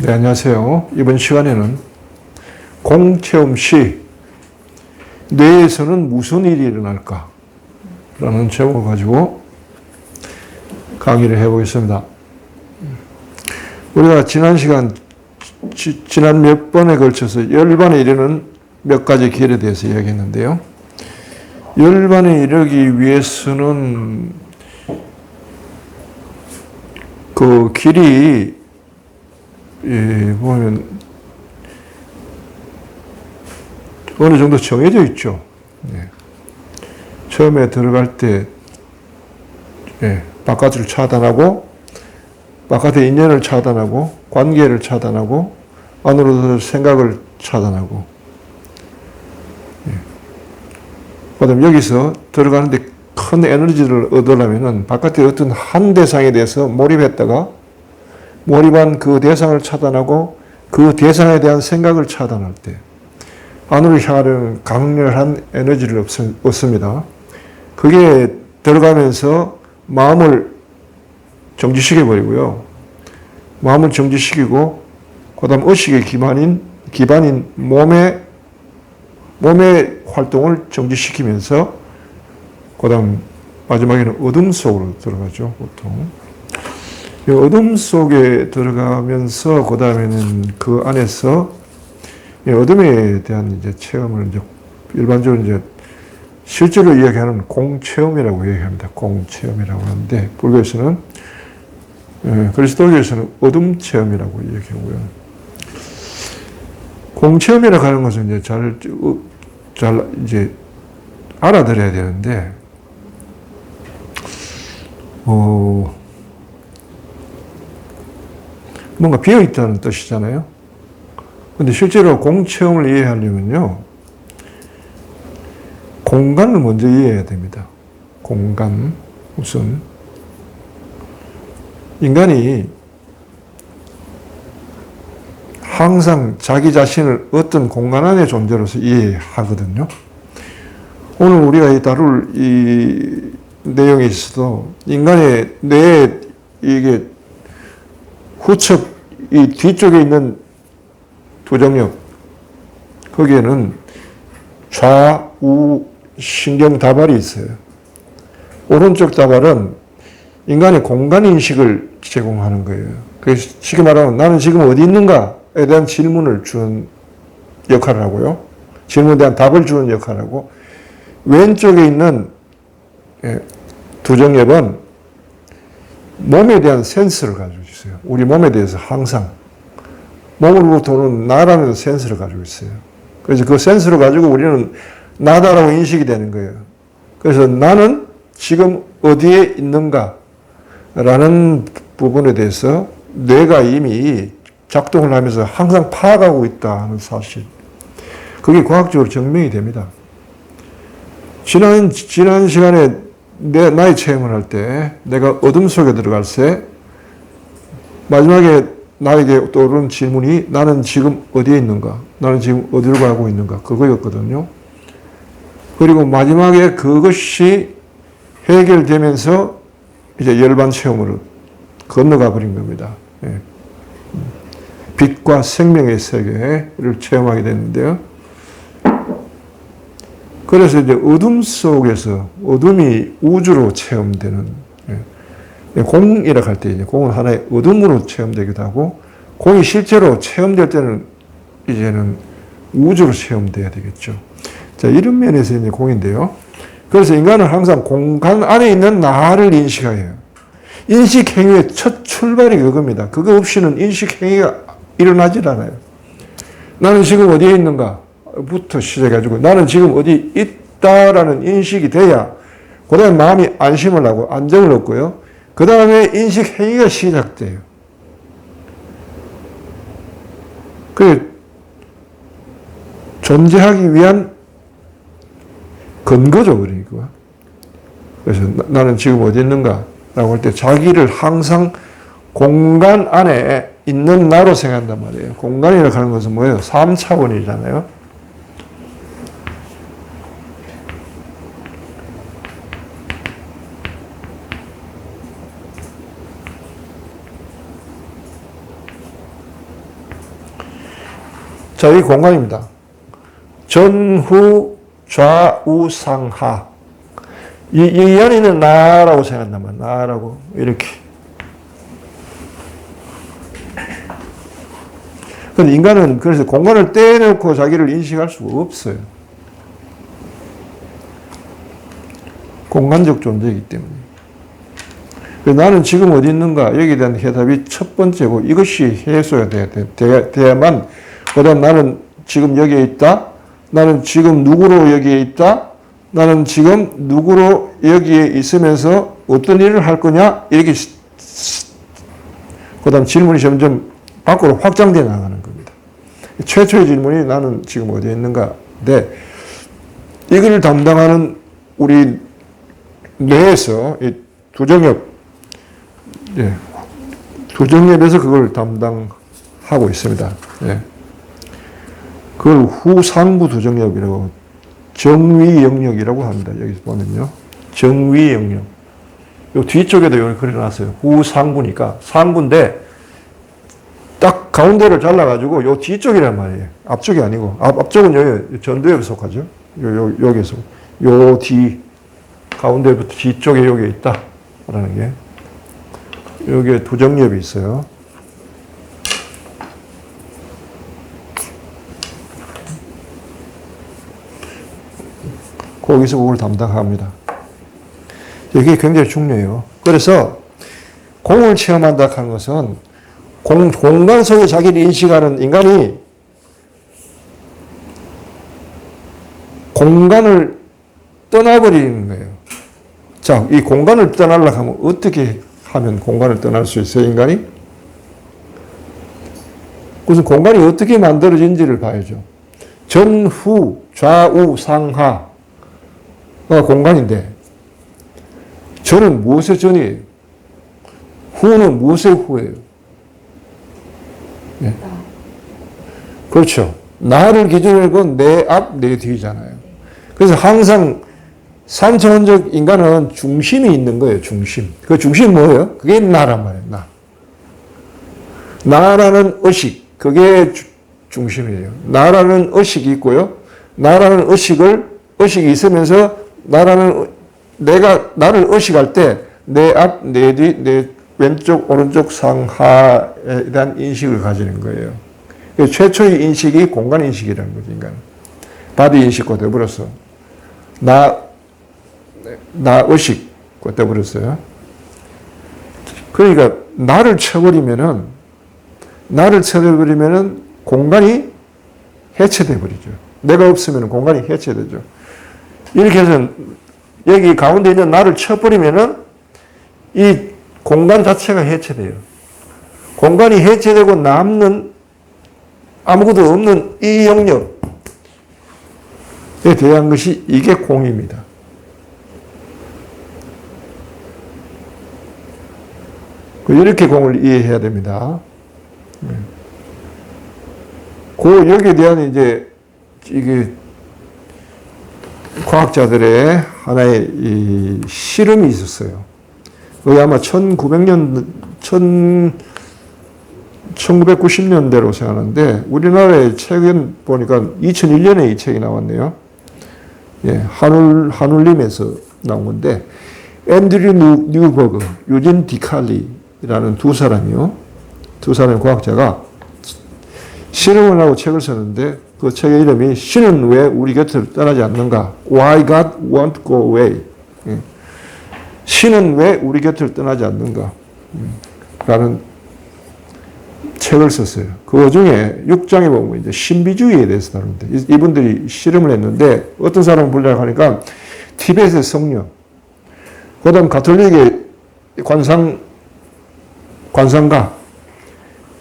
네, 안녕하세요. 이번 시간에는 공체험 시 뇌에서는 무슨 일이 일어날까? 라는 제목을 가지고 강의를 해보겠습니다. 우리가 지난 시간, 지난 몇 번에 걸쳐서 열반에 이르는 몇 가지 길에 대해서 이야기했는데요. 열반에 이르기 위해서는 그 길이 보면 어느 정도 정해져 있죠. 처음에 들어갈 때 바깥을 차단하고 바깥의 인연을 차단하고 관계를 차단하고 안으로 생각을 차단하고 그다음 여기서 들어가는데 큰 에너지를 얻으려면은 바깥의 어떤 한 대상에 대해서 몰입한 그 대상을 차단하고 그 대상에 대한 생각을 차단할 때 안으로 향하려는 강렬한 에너지를 얻습니다. 그게 들어가면서 마음을 정지시켜 버리고요. 마음을 정지시키고 그다음 의식의 기반인 몸의 활동을 정지시키면서 그다음 마지막에는 어둠 속으로 들어가죠. 보통 어둠 속에 들어가면서 그 다음에는 그 안에서 어둠에 대한 이제 체험을 이제 일반적으로 이제 실제로 이야기하는 공체험이라고 얘기합니다. 공체험이라고 하는데 불교에서는 그리스도교에서는 어둠 체험이라고 얘기하고요. 공체험이라고 하는 것은 이제 잘 이제 알아들어야 되는데 뭔가 비어있다는 뜻이잖아요. 근데 실제로 공체험을 이해하려면요, 공간을 먼저 이해해야 됩니다. 공간. 우선 인간이 항상 자기 자신을 어떤 공간 안의 존재로서 이해하거든요. 오늘 우리가 다룰 이 내용에 있어도 인간의 뇌에 이게 후측, 이 뒤쪽에 있는 두정력, 거기에는 좌우 신경 다발이 있어요. 오른쪽 다발은 인간의 공간 인식을 제공하는 거예요. 그래서 쉽게 말하면 나는 지금 어디 있는가에 대한 질문을 주는 역할을 하고요. 질문에 대한 답을 주는 역할을 하고, 왼쪽에 있는 두정력은 몸에 대한 센스를 가지고 있어요. 우리 몸에 대해서 항상 몸으로부터는 나라는 센스를 가지고 있어요. 그래서 그 센스를 가지고 우리는 나다라고 인식이 되는 거예요. 그래서 나는 지금 어디에 있는가라는 부분에 대해서 뇌가 이미 작동을 하면서 항상 파악하고 있다는 사실. 그게 과학적으로 증명이 됩니다. 지난 시간에 나의 체험을 할 때 내가 어둠 속에 들어갈 때 마지막에 나에게 떠오르는 질문이 나는 지금 어디에 있는가? 나는 지금 어디로 가고 있는가? 그거였거든요. 그리고 마지막에 그것이 해결되면서 이제 열반 체험으로 건너가 버린 겁니다. 빛과 생명의 세계를 체험하게 됐는데요. 그래서 이제 어둠 속에서 어둠이 우주로 체험되는 공이라고 할 때 이제 공은 하나의 어둠으로 체험되기도 하고 공이 실제로 체험될 때는 이제는 우주로 체험돼야 되겠죠. 자, 이런 면에서 이제 공인데요. 그래서 인간은 항상 공간 안에 있는 나를 인식해요. 인식 행위의 첫 출발이 그겁니다. 그거 없이는 인식 행위가 일어나질 않아요. 나는 지금 어디에 있는가? 부터 시작해가지고 나는 지금 어디 있다라는 인식이 돼야 그 다음에 마음이 안심을 하고 안정을 얻고요. 그 다음에 인식 행위가 시작돼요. 그 존재하기 위한 근거죠, 그러니까. 그래서 나는 지금 어디 있는가? 라고 할 때 자기를 항상 공간 안에 있는 나로 생각한단 말이에요. 공간이라고 하는 것은 뭐예요? 3차원이잖아요. 자, 이 공간입니다. 전후 좌우 상하. 이 연이는 나라고 생각한단 말이야. 나라고. 이렇게. 근데 인간은 그래서 공간을 떼놓고 자기를 인식할 수가 없어요. 공간적 존재이기 때문에. 나는 지금 어디 있는가? 여기에 대한 해답이 첫 번째고 이것이 해소가 돼야만, 그 다음 나는 지금 여기에 있다. 나는 지금 누구로 여기에 있다. 나는 지금 누구로 여기에 있으면서 어떤 일을 할 거냐? 이렇게 그 다음 질문이 점점 밖으로 확장되어 나가는 겁니다. 최초의 질문이 나는 지금 어디에 있는가인데, 이걸 담당하는 우리 뇌에서 이 두정엽, 예, 두정엽에서 그걸 담당하고 있습니다. 예. 그걸 후상부 두정엽이라고, 정위 영역이라고 합니다. 여기서 보면요. 정위 영역. 요 뒤쪽에도 이렇게 그려놨어요. 후상부니까. 상부인데, 딱 가운데를 잘라가지고 요 뒤쪽이란 말이에요. 앞쪽이 아니고. 앞쪽은 여기 전두엽에 속하죠. 여기서. 요 뒤, 가운데부터 뒤쪽에 여기 있다. 라는 게. 여기에 두정엽이 있어요. 거기서 그걸 담당합니다. 이게 굉장히 중요해요. 그래서 공을 체험한다 하는 것은 공간 속에 자기를 인식하는 인간이 공간을 떠나버리는 거예요. 자, 이 공간을 떠나려고 하면 어떻게 하면 공간을 떠날 수 있어요, 인간이? 무슨 공간이 어떻게 만들어진지를 봐야죠. 전후, 좌우, 상하. 공간인데, 전은 무엇의 전이에요? 후는 무엇의 후예요? 네. 그렇죠. 나를 기준으로 하고 내 앞, 내 뒤잖아요. 그래서 항상 3차원적 인간은 중심이 있는 거예요, 중심. 그 중심이 뭐예요? 그게 나란 말이에요, 나. 나라는 의식, 그게 중심이에요. 나라는 의식이 있고요. 나라는 의식이 있으면서 나를 의식할 때 내 앞, 내 뒤, 내 왼쪽, 오른쪽, 상하에 대한 인식을 가지는 거예요. 최초의 인식이 공간 인식이라는 거죠, 인간. 바디 인식과 더불어서. 나 의식과 더불었어요. 그러니까 나를 쳐버리면은 공간이 해체돼 버리죠. 내가 없으면 공간이 해체되죠. 이렇게 해서 여기 가운데 있는 나를 쳐버리면은 이 공간 자체가 해체돼요. 공간이 해체되고 남는 아무것도 없는 이 영역에 대한 것이 이게 공입니다. 이렇게 공을 이해해야 됩니다. 여기에 대한 이게 과학자들의 하나의 이 실험이 있었어요. 그게 아마 1990년대로 생각하는데, 우리나라의 책은 보니까 2001년에 이 책이 나왔네요. 예, 한울림에서 나온 건데, 앤드류 뉴버그, 유진 디칼리라는 두 사람의 과학자가 실험을 하고 책을 썼는데, 그 책의 이름이 신은 왜 우리 곁을 떠나지 않는가? Why God won't go away? 예. 신은 왜 우리 곁을 떠나지 않는가? 라는 책을 썼어요. 그 중에 6장에 보면 이제 신비주의에 대해서 다루는데, 이분들이 실험을 했는데, 어떤 사람을 불러야 하니까, 티베트의 성녀, 그 다음 가톨릭의 관상가,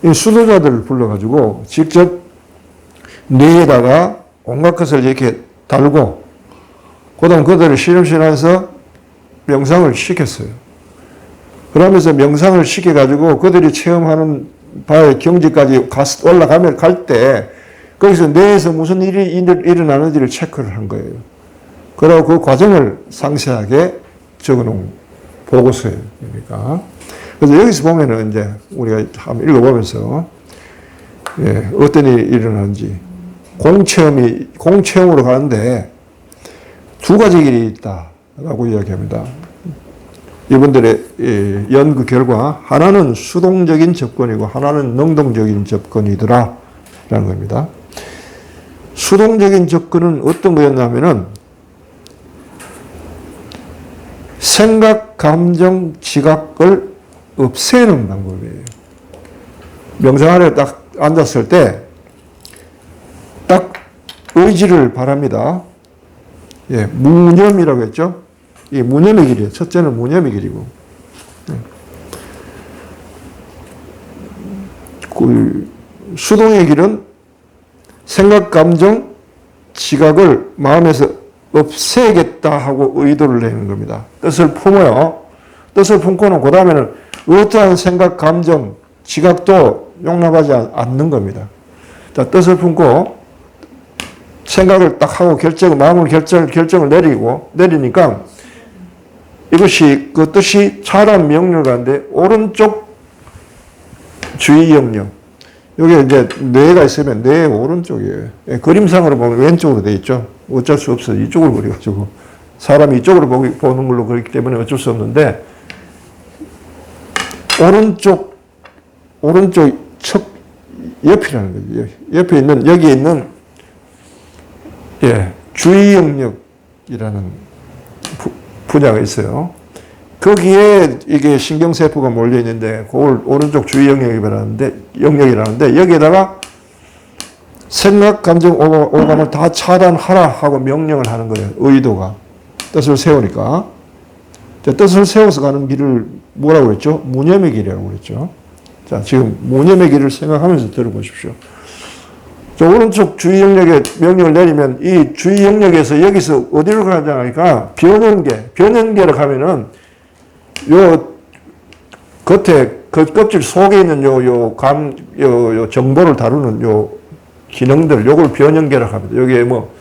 이 수도자들을 불러가지고, 직접 뇌에다가 온갖 것을 이렇게 달고, 그 다음 그들을 실험실에서 명상을 시켰어요. 그러면서 명상을 시켜가지고 그들이 체험하는 바의 경지까지 갈 때, 거기서 뇌에서 무슨 일이 일어나는지를 체크를 한 거예요. 그리고 그 과정을 상세하게 적어 놓은 보고서예요. 그러니까. 그래서 여기서 보면은 이제 우리가 한번 읽어보면서, 예, 어떤 일이 일어나는지 공체험으로 가는데 두 가지 길이 있다라고 이야기합니다. 이분들의 연구 결과 하나는 수동적인 접근이고 하나는 능동적인 접근이더라 라는 겁니다. 수동적인 접근은 어떤 거였냐면은 생각, 감정, 지각을 없애는 방법이에요. 명상하려 딱 앉았을 때 딱 의지를 바랍니다. 예, 무념이라고 했죠. 이 무념의 길이에요. 첫째는 무념의 길이고. 그 수동의 길은 생각, 감정, 지각을 마음에서 없애겠다 하고 의도를 내는 겁니다. 뜻을 품어요. 뜻을 품고는 그 다음에는 어떠한 생각, 감정, 지각도 용납하지 않는 겁니다. 자, 뜻을 품고 생각을 딱 하고 마음을 결정을 내리니까 이것이 그 뜻이 차단 명령을 하는데 오른쪽 주의 영역. 여기 이제 뇌가 있으면 뇌의 오른쪽이에요. 그림상으로 보면 왼쪽으로 돼 있죠. 어쩔 수 없어요. 이쪽으로 그려가지고. 사람이 이쪽으로 보는 걸로 그렇기 때문에 어쩔 수 없는데 오른쪽 척 옆이라는 거죠. 옆에 있는 여기에 있는 주의 영역이라는 분야가 있어요. 거기에 이게 신경세포가 몰려 있는데 그걸 오른쪽 주의 영역이라는데 여기에다가 생각, 감정, 오감을 다 차단하라 하고 명령을 하는 거예요. 의도가. 뜻을 세우니까. 뜻을 세워서 가는 길을 뭐라고 그랬죠? 무념의 길이라고 그랬죠. 자, 지금 무념의 길을 생각하면서 들어보십시오. 오른쪽 주의 영역에 명령을 내리면 이 주의 영역에서 여기서 어디로 가자니까 변연계로 가면은 요 겉에 그 껍질 속에 있는 요 정보를 다루는 요 기능들 요걸 변연계라고 합니다. 여기에 뭐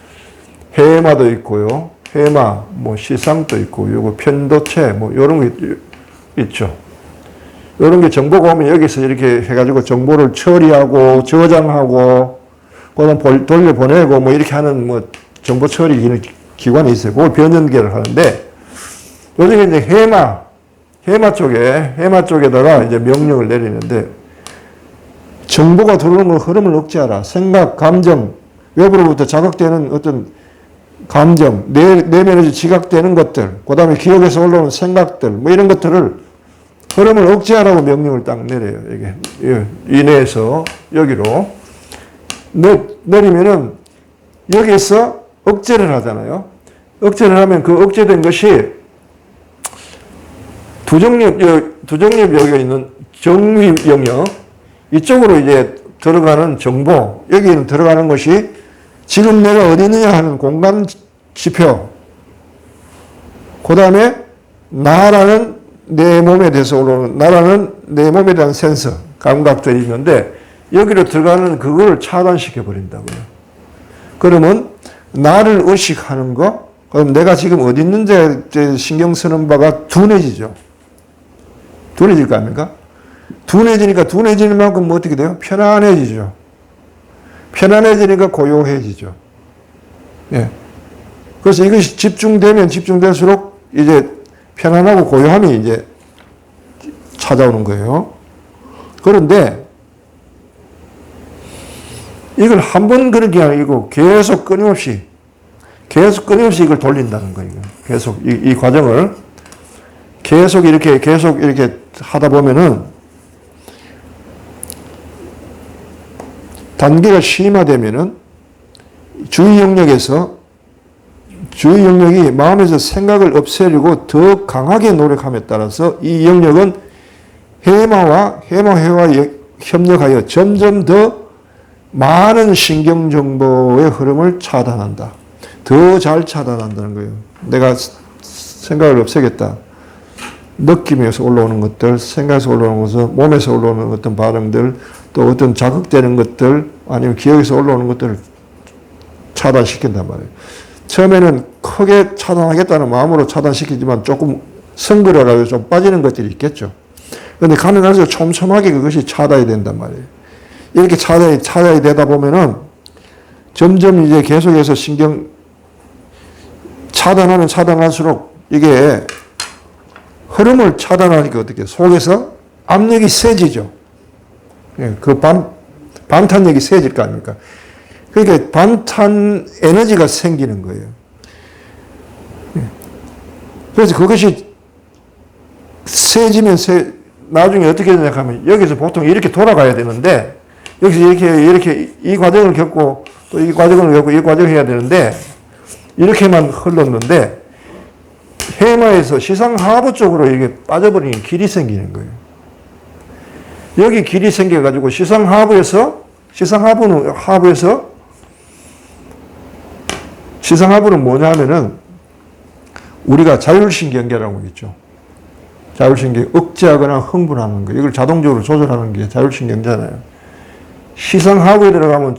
해마도 있고요. 해마, 뭐 시상도 있고 요거 편도체 뭐 요런 게 있죠. 요런 게 정보가 오면 여기서 이렇게 해가지고 정보를 처리하고 저장하고 그다음 돌려보내고 뭐 이렇게 하는 뭐 정보 처리 기관이 있어요. 그걸 변연계를 하는데 요즘에 이제 해마 쪽에다가 이제 명령을 내리는데 정보가 들어오는 흐름을 억제하라. 생각, 감정, 외부로부터 자극되는 어떤 감정, 내면에서 지각되는 것들, 그 다음에 기억에서 올라오는 생각들, 뭐 이런 것들을 흐름을 억제하라고 명령을 딱 내려요. 이게 이내에서 여기로 내리면은 여기에서 억제를 하잖아요. 억제를 하면 그 억제된 것이 두정립역에 있는 정립 영역 이쪽으로 이제 들어가는 정보 여기는 들어가는 것이 지금 내가 어디 있느냐 하는 공간 지표 그 다음에 나라는 내 몸에 대해서 올라오는 나라는 내 몸에 대한 센서 감각들이 있는데 여기로 들어가는 그걸 차단시켜 버린다고요. 그러면 나를 의식하는 거 그럼 내가 지금 어디 있는지 신경 쓰는 바가 둔해지죠. 둔해질 거 아닙니까? 둔해지니까 둔해지는 만큼 뭐 어떻게 돼요? 편안해지죠. 편안해지니까 고요해지죠. 예. 그래서 이것이 집중되면 집중될수록 이제 편안하고 고요함이 이제 찾아오는 거예요. 그런데 이걸 한 번 그런 게 아니고 계속 끊임없이 이걸 돌린다는 거예요. 계속 이 과정을 계속 이렇게 하다 보면은 단계가 심화되면은 주의 영역이 마음에서 생각을 없애려고 더 강하게 노력함에 따라서 이 영역은 해마회와 협력하여 점점 더 많은 신경 정보의 흐름을 차단한다. 더 잘 차단한다는 거예요. 내가 생각을 없애겠다. 느낌에서 올라오는 것들, 생각에서 올라오는 것들, 몸에서 올라오는 어떤 반응들, 또 어떤 자극되는 것들, 아니면 기억에서 올라오는 것들을 차단시킨단 말이에요. 처음에는 크게 차단하겠다는 마음으로 차단시키지만 조금 성그려가지고 좀 빠지는 것들이 있겠죠. 그런데 가능할수록 촘촘하게 그것이 차단이 된단 말이에요. 이렇게 차단이 되다 보면은 점점 이제 계속해서 신경 차단하면 차단할수록 이게 흐름을 차단하니까 어떻게 속에서 압력이 세지죠. 예, 그 반탄력이 세질 거 아닙니까? 그러니까 반탄 에너지가 생기는 거예요. 예. 그래서 그것이 세지면 나중에 어떻게 되냐 하면 여기서 보통 이렇게 돌아가야 되는데 여기서 이렇게 이 과정을 겪고 또 이 과정을 겪고 이 과정을 해야 되는데 이렇게만 흘렀는데 해마에서 시상하부 쪽으로 이게 빠져버리는 길이 생기는 거예요. 여기 길이 생겨가지고 시상하부는 뭐냐 하면은 우리가 자율신경계라고 있죠. 자율신경, 억제하거나 흥분하는 거. 이걸 자동적으로 조절하는 게 자율신경계잖아요. 시상하부에 들어가면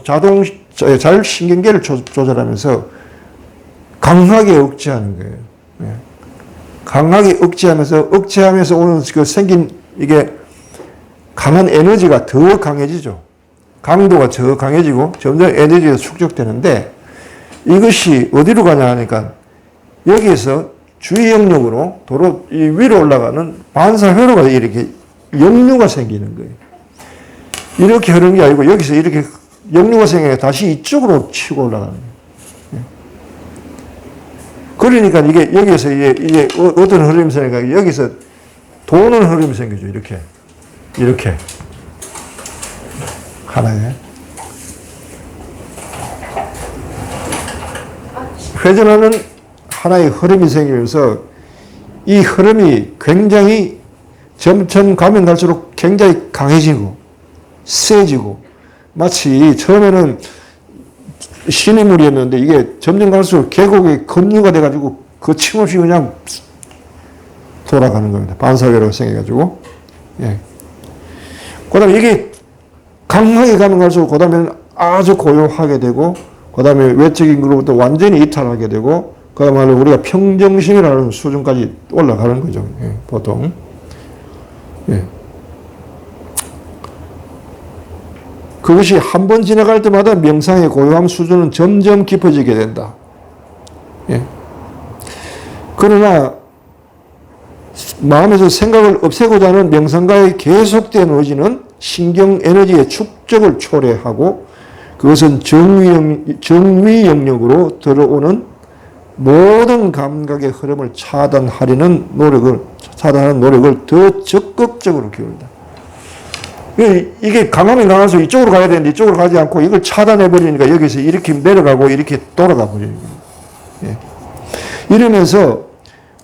자율신경계를 조절하면서 강하게 억제하는 거예요. 네. 강하게 억제하면서 오는 그 생긴 이게 강한 에너지가 더 강해지죠. 강도가 더 강해지고 점점 에너지가 축적되는데 이것이 어디로 가냐 하니까 여기에서 주위 영역으로 도로 이 위로 올라가는 반사회로가 이렇게 역류가 생기는 거예요. 이렇게 흐르는 게 아니고 여기서 이렇게 역류가 생겨서 다시 이쪽으로 치고 올라가는 거예요. 그러니까 이게 여기에서 이게 어떤 흐름이 생기니까 여기서 도는 흐름이 생기죠. 이렇게 하나에 회전하는 하나의 흐름이 생기면서 이 흐름이 굉장히 점점 가면 갈수록 굉장히 강해지고 세지고 마치 처음에는 시냇물이었는데 이게 점점 갈수록 계곡의 급류가 돼가지고 거침없이 그냥 돌아가는 겁니다. 반사회로가 생겨가지고. 예. 그 다음에 이게 강하게 가면 갈수록 그 다음에는 아주 고요하게 되고 그 다음에 외적인 것로부터 완전히 이탈하게 되고 그야말로 우리가 평정심이라는 수준까지 올라가는 거죠. 예, 보통. 예. 그것이 한 번 지나갈 때마다 명상의 고요함 수준은 점점 깊어지게 된다. 예. 그러나 마음에서 생각을 없애고자 하는 명상가의 계속된 의지는 신경 에너지의 축적을 초래하고 그것은 정위 영역으로 들어오는 모든 감각의 흐름을 차단하는 노력을 더 적극적으로 기울인다. 이게 강하면 강할수록 이쪽으로 가야 되는데 이쪽으로 가지 않고 이걸 차단해버리니까 여기서 이렇게 내려가고 이렇게 돌아가 버리는 거예요. 예. 이러면서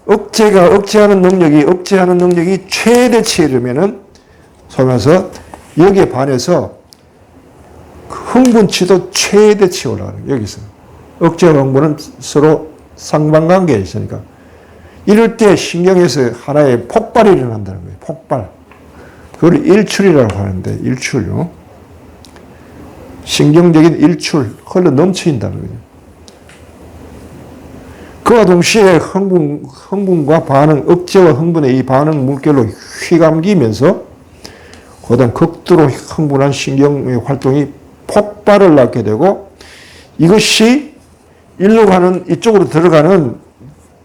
억제하는 능력이 최대치에 이르면은 소면서 여기에 반해서 흥분치도 최대치에 올라가는 거예요. 여기서. 억제와 흥분은 서로 상반관계에 있으니까. 이럴 때 신경에서 하나의 폭발이 일어난다는 거예요. 폭발. 그걸 일출이라고 하는데, 일출요. 신경적인 일출, 흘러 넘친다는 거죠. 그와 동시에 흥분과 반응, 억제와 흥분의 이 반응 물결로 휘감기면서 그다음 극도로 흥분한 신경의 활동이 폭발을 낳게 되고 이것이 이쪽으로 들어가는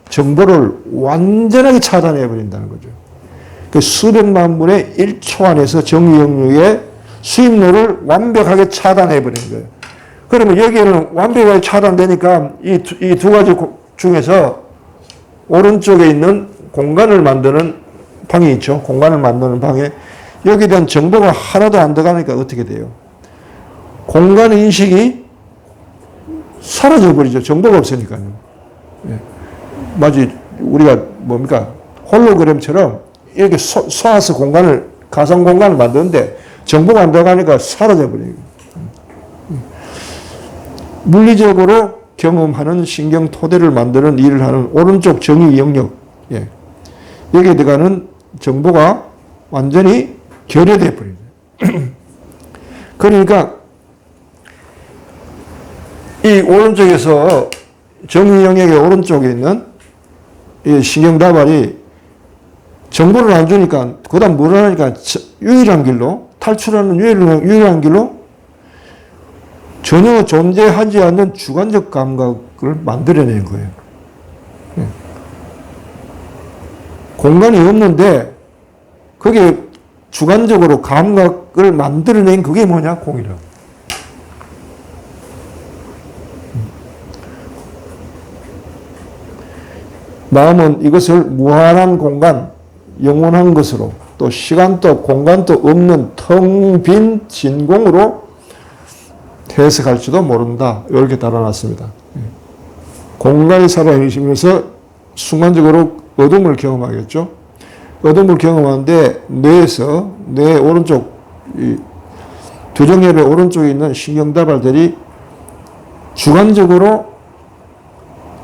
정보를 완전하게 차단해 버린다는 거죠. 그 수백만 분의 1초 안에서 정의 영역의 수입로를 완벽하게 차단해 버리는 거예요. 그러면 여기에는 완벽하게 차단되니까 이 두 가지 중에서 오른쪽에 있는 공간을 만드는 방이 있죠. 공간을 만드는 방에 여기에 대한 정보가 하나도 안 들어가니까 어떻게 돼요? 공간 인식이 사라져 버리죠. 정보가 없으니까요. 예. 마치 우리가 뭡니까? 홀로그램처럼 이렇게 쏘아서 가상 공간을 만드는데 정보가 안 들어가니까 사라져 버려요. 물리적으로 경험하는 신경 토대를 만드는 일을 하는 오른쪽 정의 영역, 예. 여기에 들어가는 정보가 완전히 결여돼 버리죠. 그러니까 이 오른쪽에서 정의 영역의 오른쪽에 있는 이 신경 다발이 정보를 안 주니까 그다음 뭘 하니까 유일한 길로 탈출하는 유일한 길로 전혀 존재하지 않는 주관적 감각을 만들어내는 거예요. 예. 공간이 없는데 그게 주관적으로 감각을 만들어낸 그게 뭐냐? 공이라고. 마음은 이것을 무한한 공간, 영원한 것으로 또 시간도 공간도 없는 텅 빈 진공으로 해석할지도 모른다. 이렇게 달아놨습니다. 공간이 살아있으면서 순간적으로 어둠을 경험하겠죠. 어둠을 경험하는데 뇌에서 뇌 오른쪽 두정엽의 오른쪽에 있는 신경다발들이 주관적으로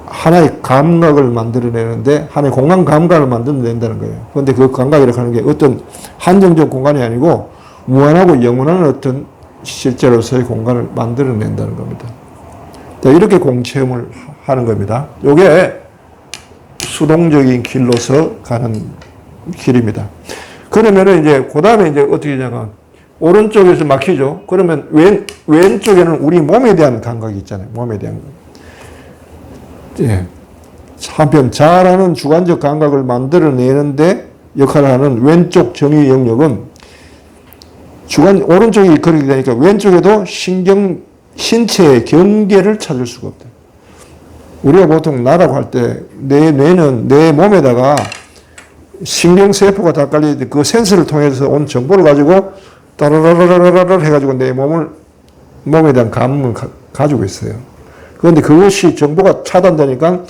하나의 감각을 만들어내는데 하나의 공간 감각을 만들어낸다는 거예요. 그런데 그 감각이라고 하는 게 어떤 한정적 공간이 아니고 무한하고 영원한 어떤 실제로서의 공간을 만들어낸다는 겁니다. 자, 이렇게 공체험을 하는 겁니다. 이게 수동적인 길로서 가는 길입니다. 그러면은 이제 그 다음에 이제 어떻게 되냐면 오른쪽에서 막히죠. 그러면 왼쪽에는 우리 몸에 대한 감각이 있잖아요. 몸에 대한 것. 예. 한편 자아라는 주관적 감각을 만들어내는데 역할을 하는 왼쪽 정의 영역은 오른쪽이 그렇게 되니까 왼쪽에도 신체의 경계를 찾을 수가 없다. 우리가 보통 나라고 할 때 내 뇌는 내 몸에다가 신경세포가 다 깔려있는데 그 센서를 통해서 온 정보를 가지고 따라라라라라 해가지고 내 몸에 대한 감을 가지고 있어요. 그런데 그것이 정보가 차단되니까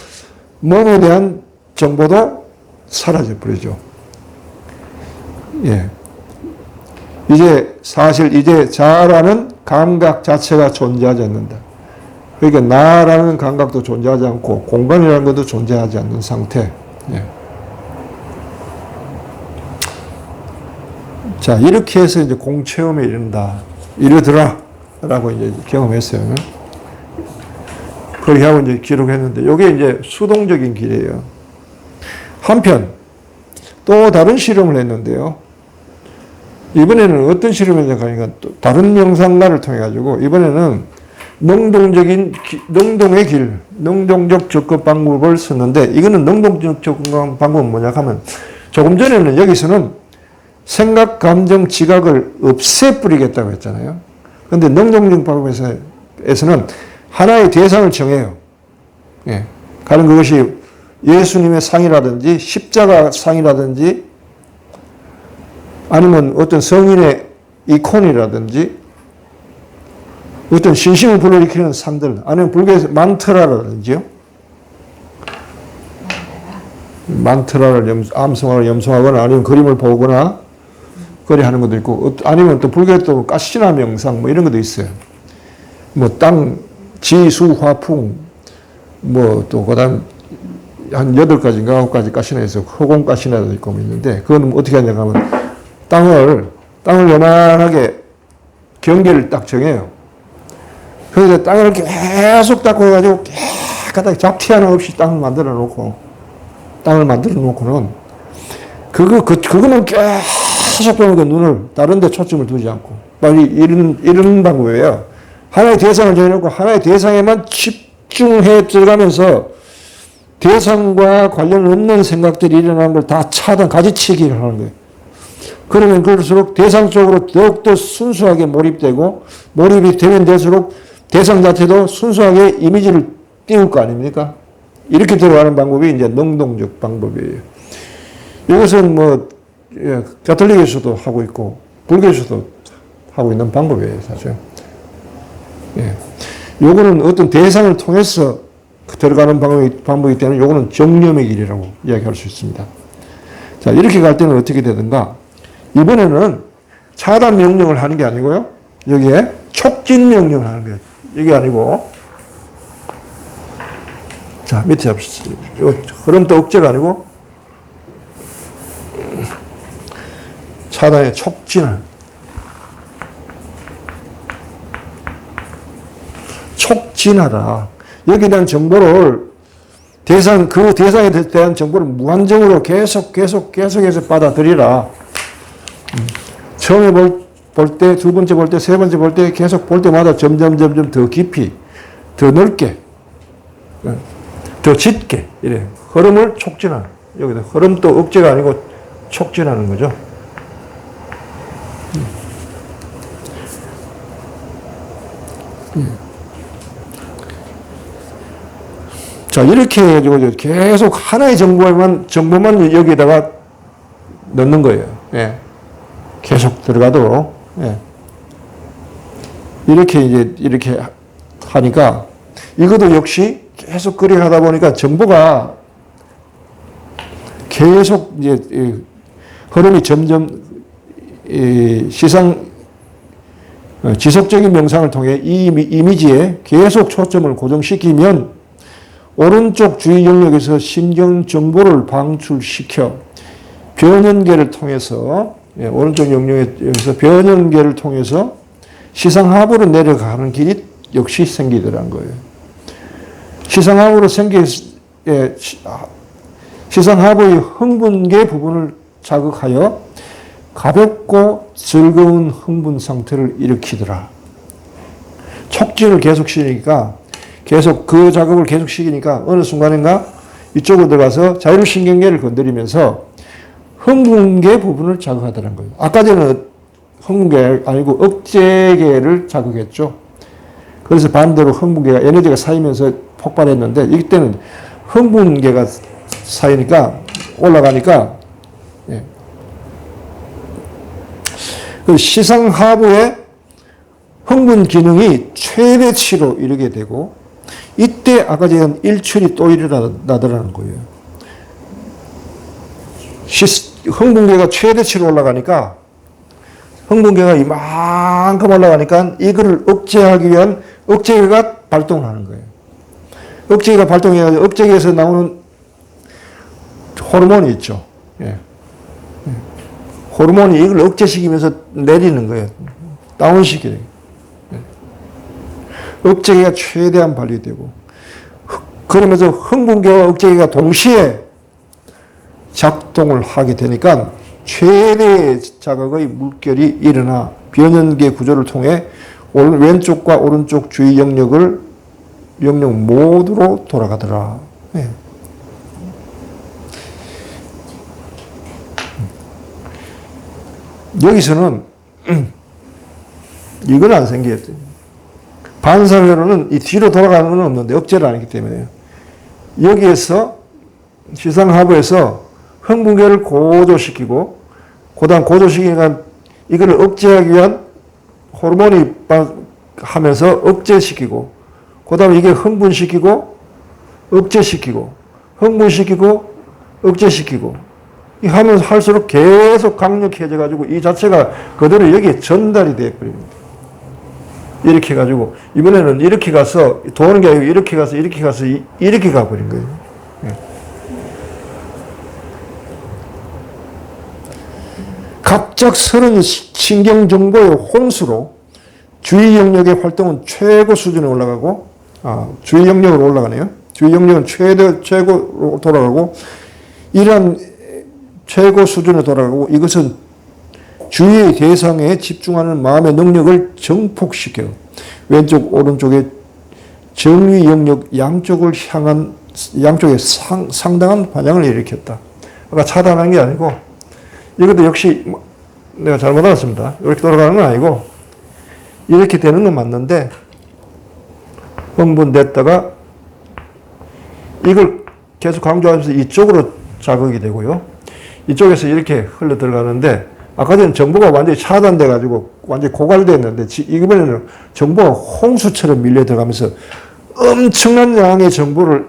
몸에 대한 정보도 사라져 버리죠. 예. 이제 자아라는 감각 자체가 존재하지 않는다. 그러니까 나라는 감각도 존재하지 않고 공간이라는 것도 존재하지 않는 상태. 예. 자, 이렇게 해서 이제 공체험에 이르더라. 라고 이제 경험했어요. 그렇게 하고 이제 기록했는데, 이게 이제 수동적인 길이에요. 한편, 또 다른 실험을 했는데요. 이번에는 어떤 실험을 했냐니까, 또 다른 명상가를 통해가지고, 이번에는 능동의 길, 능동적 접근 방법을 썼는데, 이거는 능동적 접근 방법은 뭐냐 하면, 조금 전에는 여기서는 생각, 감정, 지각을 없애버리겠다고 했잖아요. 그런데 능동적 방법에서는 하나의 대상을 정해요. 예. 가령 그것이 예수님의 상이라든지 십자가 상이라든지 아니면 어떤 성인의 이콘이라든지 어떤 신심을 불러일으키는 상들 아니면 불교에서 만트라라든지요. 만트라를 암송하거나 염송하거나 아니면 그림을 보거나 그리 하는 것도 있고 아니면 또 불교에 또 가시나 명상 뭐 이런 것도 있어요. 뭐 땅 지수화풍, 또, 그 다음, 한 8가지인가 9가지 가시나 있어. 허공 가시나도 있고 있는데, 그건 어떻게 하냐 하면, 땅을 요만하게 경계를 딱 정해요. 그래서 땅을 계속 닦고 해가지고, 깨끗하게 잡티 하나 없이 땅을 만들어 놓고는, 그거만 계속 보면 그 눈을 다른 데 초점을 두지 않고, 빨리 이런 방법이에요. 하나의 대상을 정해놓고 하나의 대상에만 집중해 들어가면서 대상과 관련 없는 생각들이 일어나는 걸 다 가지치기를 하는 거예요. 그러면 그럴수록 대상 쪽으로 더욱더 순수하게 몰입이 되면 될수록 대상 자체도 순수하게 이미지를 띄울 거 아닙니까? 이렇게 들어가는 방법이 이제 능동적 방법이에요. 이것은 가톨릭에서도 하고 있고 불교에서도 하고 있는 방법이에요, 사실. 예. 요거는 어떤 대상을 통해서 들어가는 방법이기 때문에 요거는 정념의 길이라고 이야기할 수 있습니다. 자, 이렇게 갈 때는 어떻게 되든가, 이번에는 차단 명령을 하는 게 아니고요. 여기에 촉진 명령을 하는 거예요. 이게 아니고, 자, 밑에 잡시죠. 흐름도 억제가 아니고, 차단의 촉진을. 촉진하라. 여기에 대한 정보를 그 대상에 대한 정보를 무한정으로 계속해서 받아들이라. 처음에 볼 때, 두 번째 볼 때, 세 번째 볼 때 계속 볼 때마다 점점 더 깊이, 더 넓게, 더 짙게, 이래. 흐름을 촉진하는. 여기다 흐름도 억제가 아니고 촉진하는 거죠. 자, 이렇게 해가지고 계속 하나의 정보만 여기다가 넣는 거예요. 예. 계속 들어가도록. 예. 이렇게 하니까 이것도 역시 계속 그렇게 하다 보니까 정보가 계속 이제 흐름이 점점 지속적인 명상을 통해 이 이미지에 계속 초점을 고정시키면 오른쪽 주의 영역에서 신경 정보를 방출시켜 변연계를 통해서 오른쪽 영역에서 변연계를 통해서 시상하부로 내려가는 길이 역시 생기더란 거예요. 시상하부의 흥분계 부분을 자극하여 가볍고 즐거운 흥분 상태를 일으키더라. 촉진을 계속 시키니까 계속 그 작업을 계속 시키니까 어느 순간인가 이쪽으로 들어가서 자율신경계를 건드리면서 흥분계 부분을 자극하더란 거예요. 아까 전에는 흥분계 아니고 억제계를 자극했죠. 그래서 반대로 흥분계가 에너지가 쌓이면서 폭발했는데 이때는 흥분계가 쌓이니까 올라가니까 그 시상하부의 흥분 기능이 최대치로 이르게 되고 이때 아까 전에 일출이 또 일어나더라는 거예요. 흥분계가 최대치로 올라가니까 흥분계가 이만큼 올라가니까 이거를 억제하기 위한 억제계가 발동을 하는 거예요. 억제계가 발동해가지고 억제계에서 나오는 호르몬이 있죠. 호르몬이 이걸 억제시키면서 내리는 거예요. 다운시키는. 억제계가 최대한 발휘되고 그러면서 흥분계와 억제계가 동시에 작동을 하게 되니까 최대의 자극의 물결이 일어나 변연계 구조를 통해 왼쪽과 오른쪽 주의 영역 모두로 돌아가더라. 네. 여기서는 이건 안 생겼어요. 반사회로는 이 뒤로 돌아가는 건 없는데 억제를 안 했기 때문에 여기에서 시상하부에서 흥분계를 고조시키고 그다음 고조시키니까 이거를 억제하기 위한 호르몬이 하면서 억제시키고 그다음 이게 흥분시키고 억제시키고 흥분시키고 억제시키고 이 하면서 할수록 계속 강력해져 가지고 이 자체가 그대로 여기에 전달이 되어 버립니다. 이렇게 해가지고 이번에는 이렇게 가서 도는 게 아니고 이렇게 가서 이렇게 가버린 거예요. 갑작스런 신경 정보의 홍수로 주의 영역의 활동은 최고 수준에 올라가고, 주의 영역으로 올라가네요. 주의 영역은 최고로 돌아가고, 이러한 최고 수준에 돌아가고, 이것은 주의의 대상에 집중하는 마음의 능력을 정폭시켜 왼쪽, 오른쪽의 정의 영역 양쪽에 상당한 반향을 일으켰다. 아까 차단한 게 아니고, 이것도 역시 내가 잘못 알았습니다. 이렇게 돌아가는 건 아니고, 이렇게 되는 건 맞는데, 흥분됐다가 이걸 계속 강조하면서 이쪽으로 자극이 되고요. 이쪽에서 이렇게 흘러 들어가는데, 아까 전에 정보가 완전히 차단돼가지고 완전히 고갈됐는데, 이번에는 정보가 홍수처럼 밀려 들어가면서 엄청난 양의 정보를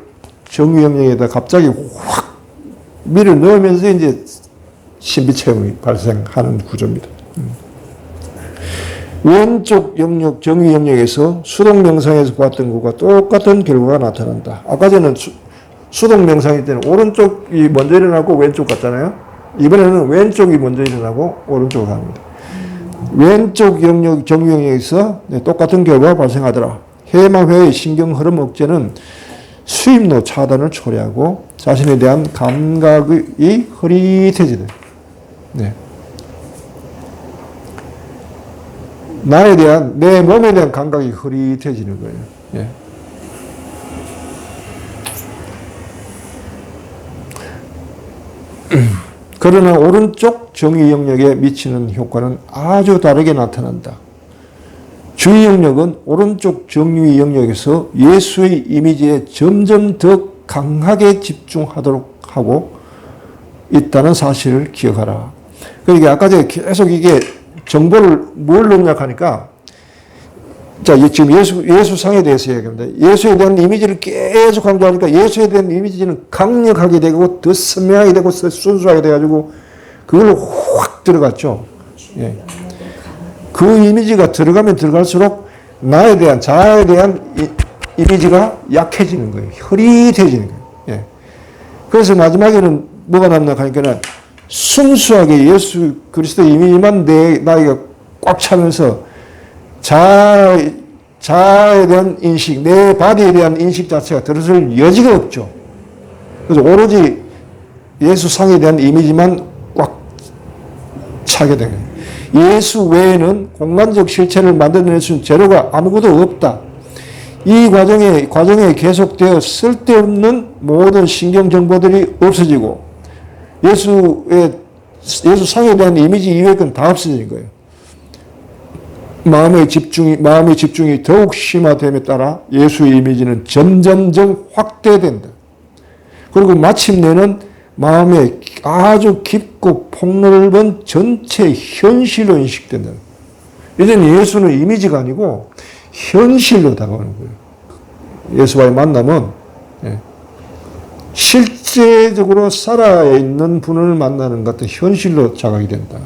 정의 영역에다 갑자기 확 밀어 넣으면서 이제 신비체험이 발생하는 구조입니다. 왼쪽 영역, 정의 영역에서 수동 명상에서 보았던 것과 똑같은 결과가 나타난다. 아까 전에 수동 명상일 때는 오른쪽이 먼저 일어나고 왼쪽 같잖아요. 이번에는 왼쪽이 먼저 일어나고 오른쪽으로 갑니다. 왼쪽 영역, 정의 영역에서 똑같은 결과가 발생하더라. 해마회의 신경 흐름 억제는 수입로 차단을 초래하고 자신에 대한 감각이 흐릿해지는. 네. 나에 대한, 내 몸에 대한 감각이 흐릿해지는 거예요. 예. 그러나 오른쪽 정의 영역에 미치는 효과는 아주 다르게 나타난다. 주의 영역은 오른쪽 정의 영역에서 예수의 이미지에 점점 더 강하게 집중하도록 하고 있다는 사실을 기억하라. 그러니까 아까 전에 계속 이게 정보를 뭘 농약하니까, 자, 지금 예수상에 대해서 얘기합니다. 예수에 대한 이미지를 계속 강조하니까 예수에 대한 이미지는 강력하게 되고 더 선명하게 되고 순수하게 돼가지고 그걸로 확 들어갔죠. 예. 그 이미지가 들어가면 들어갈수록 나에 대한, 자아에 대한 이미지가 약해지는 거예요. 흐릿해지는 거예요. 예. 그래서 마지막에는 뭐가 남나 하니까 순수하게 예수 그리스도의 이미지만 나에게 꽉 차면서 자아에 대한 인식, 내 바디에 대한 인식 자체가 들어설 여지가 없죠. 그래서 오로지 예수 상에 대한 이미지만 꽉 차게 되는 거예요. 예수 외에는 공간적 실체를 만들어낼 수 있는 재료가 아무것도 없다. 이 과정에 계속되어 쓸데없는 모든 신경 정보들이 없어지고 예수 상에 대한 이미지 이외의 건 다 없어지는 거예요. 마음의 집중이 더욱 심화됨에 따라 예수의 이미지는 점점점 확대된다. 그리고 마침내는 마음에 아주 깊고 폭넓은 전체 현실로 인식된다. 이제는 예수는 이미지가 아니고 현실로 다가오는 거예요. 예수와의 만남은 실제적으로 살아있는 분을 만나는 것 같은 현실로 자각이 된다.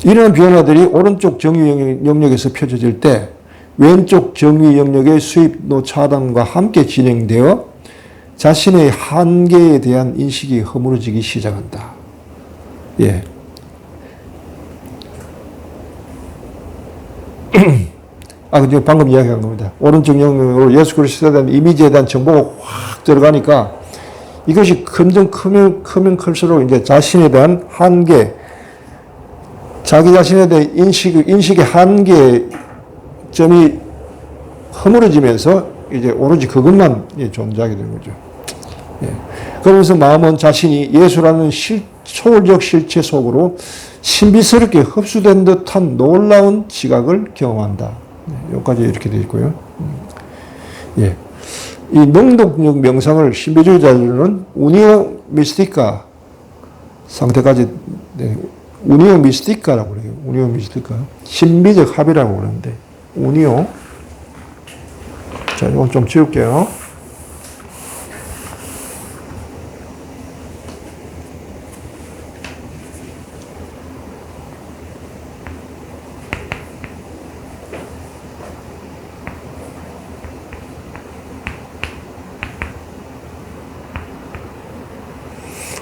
이러한 변화들이 오른쪽 정의 영역에서 펼쳐질 때 왼쪽 정의 영역의 수입로 차단과 함께 진행되어 자신의 한계에 대한 인식이 허물어지기 시작한다. 예. 근데 방금 이야기한 겁니다. 오른쪽 영역으로 예수 그리스도에 대한 이미지에 대한 정보가 확 들어가니까 이것이 점점 크면 클수록 이제 자신에 대한 한계, 자기 자신에 대한 인식의 한계점이 허물어지면서 이제 오로지 그것만 존재하게 되는 거죠. 예. 그러면서 마음은 자신이 예수라는 초월적 실체 속으로 신비스럽게 흡수된 듯한 놀라운 지각을 경험한다. 여기까지 이렇게 되어 있고요. 예. 이 능동적 명상을 신비주의자들은 우니오 미스티카 상태까지, 우니오 미스티카라고 그래요. 우니오 미스티카. 신비적 합이라고 그러는데, 우니오. 자, 이건 좀 지울게요.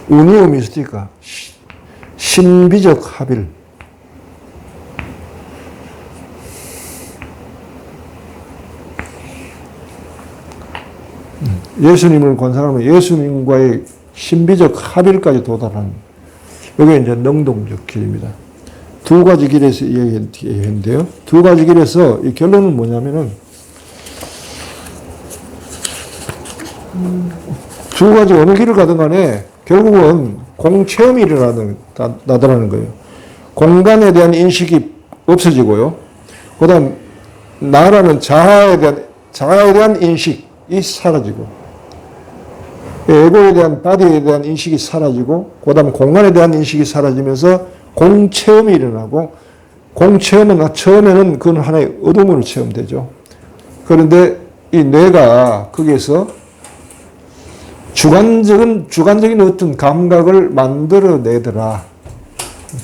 우니오 미스티카. 신비적 합일. 예수님을 관상하면 예수님과의 신비적 합일까지 도달하는, 이게 이제 능동적 길입니다. 두 가지 길에서 얘기했는데요. 두 가지 길에서 이 결론은 뭐냐면은, 두 가지 어느 길을 가든 간에 결국은 공체험이 나타나는 거예요. 공간에 대한 인식이 없어지고요. 그 다음, 나라는 자아에 대한 인식이 사라지고, 에고에 대한, 바디에 대한 인식이 사라지고, 그 다음 공간에 대한 인식이 사라지면서 공체험이 일어나고, 공체험은 처음에는 그건 하나의 어둠으로 체험되죠. 그런데 이 뇌가 거기에서 주관적인 어떤 감각을 만들어내더라.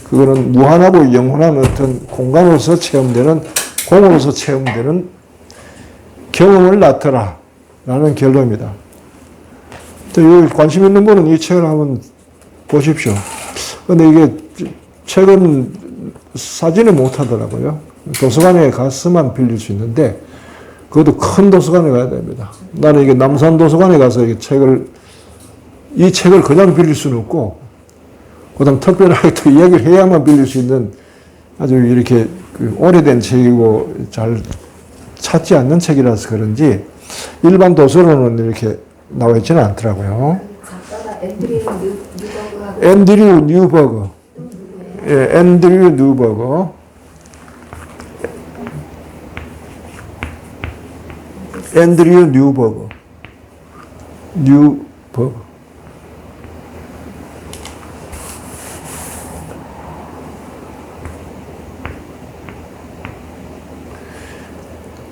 그거는 무한하고 영원한 어떤 공간으로서 체험되는, 공으로서 체험되는 경험을 낳더라. 라는 결론입니다. 여기 관심 있는 분은 이 책을 한번 보십시오. 근데 이게 책은 사진을 못 하더라고요. 도서관에 가서만 빌릴 수 있는데, 그것도 큰 도서관에 가야 됩니다. 나는 이게 남산 도서관에 가서 이 책을 그냥 빌릴 수는 없고, 그다음 특별하게 또 이야기를 해야만 빌릴 수 있는 아주 이렇게 오래된 책이고 잘 찾지 않는 책이라서 그런지 일반 도서로는 이렇게 나와 있지는 않더라고요. 작가가 뉴버그하고 앤드류 뉴버그. 예, 앤드류 뉴버그. 앤드류 뉴버그. 뉴버그.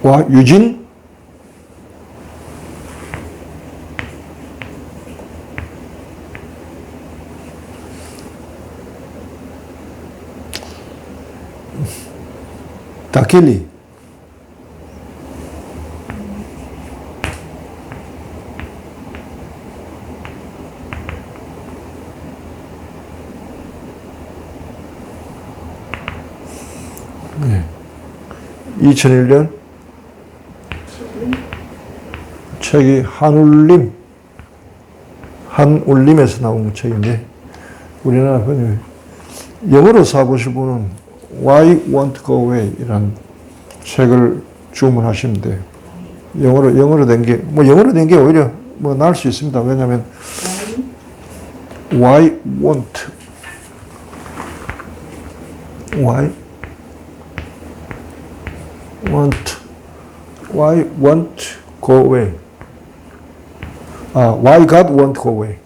와, 유진? 다켈리. 네. 2001년 책이 한울림에서 나온 책인데, 우리나라 번역, 영어로 사보실 분은 Why Won't Go Away 이라는 책을 주문하시면 돼요. 영어로 된 게, 영어로 된 게 오히려 나을 수 있습니다. 왜냐하면 Why won't go away. Why God won't go away.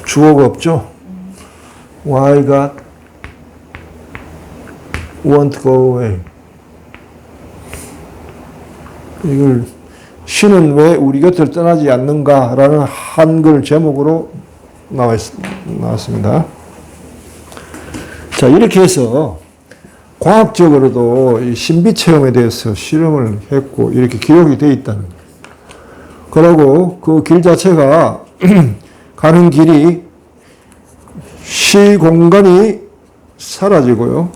주어가 없죠? Why God won't go away. 이걸 신은 왜 우리 곁을 떠나지 않는가라는 한글 제목으로 나왔습니다. 자, 이렇게 해서 과학적으로도 이 신비 체험에 대해서 실험을 했고 이렇게 기록이 되어 있다는 거예요. 그리고 그 길 자체가 가는 길이 시공간이 사라지고요.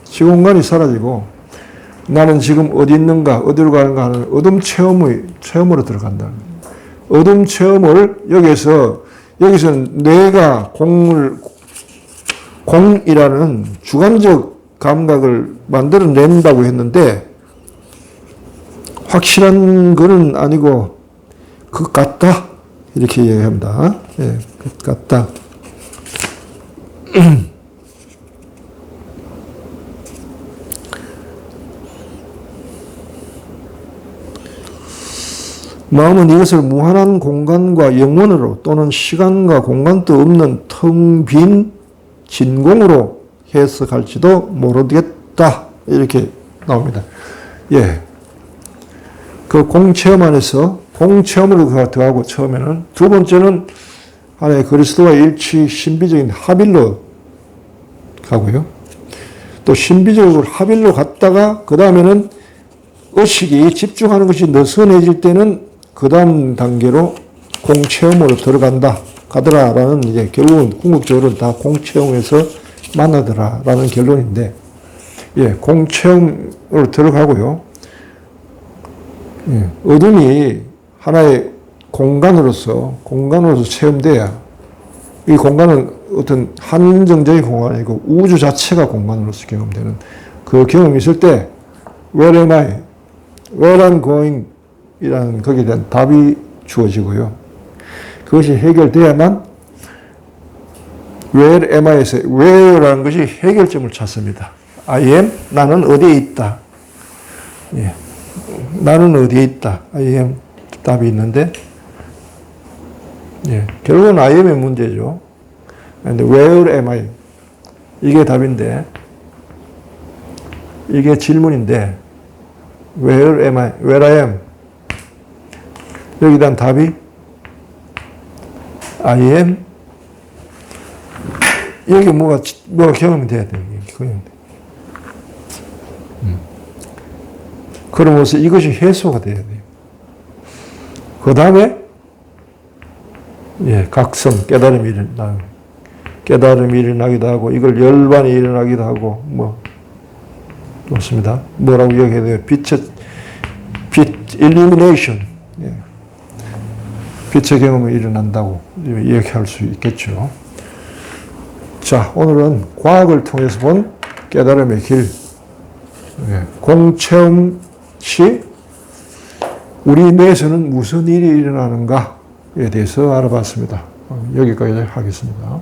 시공간이 사라지고 나는 지금 어디 있는가, 어디로 가는가 하는 어둠 체험으로 들어간다. 어둠 체험을 여기서는 뇌가 공이라는 주관적 감각을 만들어낸다고 했는데, 확실한 것은 아니고, 그 같다. 이렇게 얘기합니다. 예, 그 같다. 마음은 이것을 무한한 공간과 영원으로 또는 시간과 공간도 없는 텅 빈 진공으로 해석할지도 모르겠다. 이렇게 나옵니다. 예. 그 공체험 안에서 공체험으로 들어가고 처음에는, 두 번째는 하나의 그리스도와 일치 신비적인 합일로 가고요. 또 신비적으로 합일로 갔다가 그 다음에는 의식이 집중하는 것이 느슨해질 때는 그 다음 단계로 공체험으로 가더라라는 이제 결국은 궁극적으로 다 공체험에서 만나더라라는 결론인데, 예, 공체험으로 들어가고요. 예, 어둠이 하나의 공간으로서 체험돼야, 이 공간은 어떤 한정적인 공간이 아니고 우주 자체가 공간으로서 경험되는 그 경험이 있을 때, Where am I? Where I'm going? 이라는 거기에 대한 답이 주어지고요. 그것이 해결돼야만 Where am I에서 Where라는 것이 해결점을 찾습니다. I am, 나는 어디에 있다. 예. 나는 어디에 있다. I am 답이 있는데, 예. 결국은 I am의 문제죠. 근데 Where am I? 이게 답인데, 이게 질문인데, Where am I? Where I am? 여기에 대한 답이 I am. 여기 뭐가 경험이 돼야 돼요. 그러면서 이것이 해소가 돼야 돼요. 그 다음에, 예, 각성, 깨달음이 일어나기도 하고, 이걸 열반이 일어나기도 하고, 좋습니다. 뭐라고 이야기해야 돼요? 빛, illumination. 예. 빛의 경험이 일어난다고 이야기할 수 있겠죠. 자, 오늘은 과학을 통해서 본 깨달음의 길, 공체험 시 우리 뇌에서는 무슨 일이 일어나는가에 대해서 알아봤습니다. 여기까지 하겠습니다.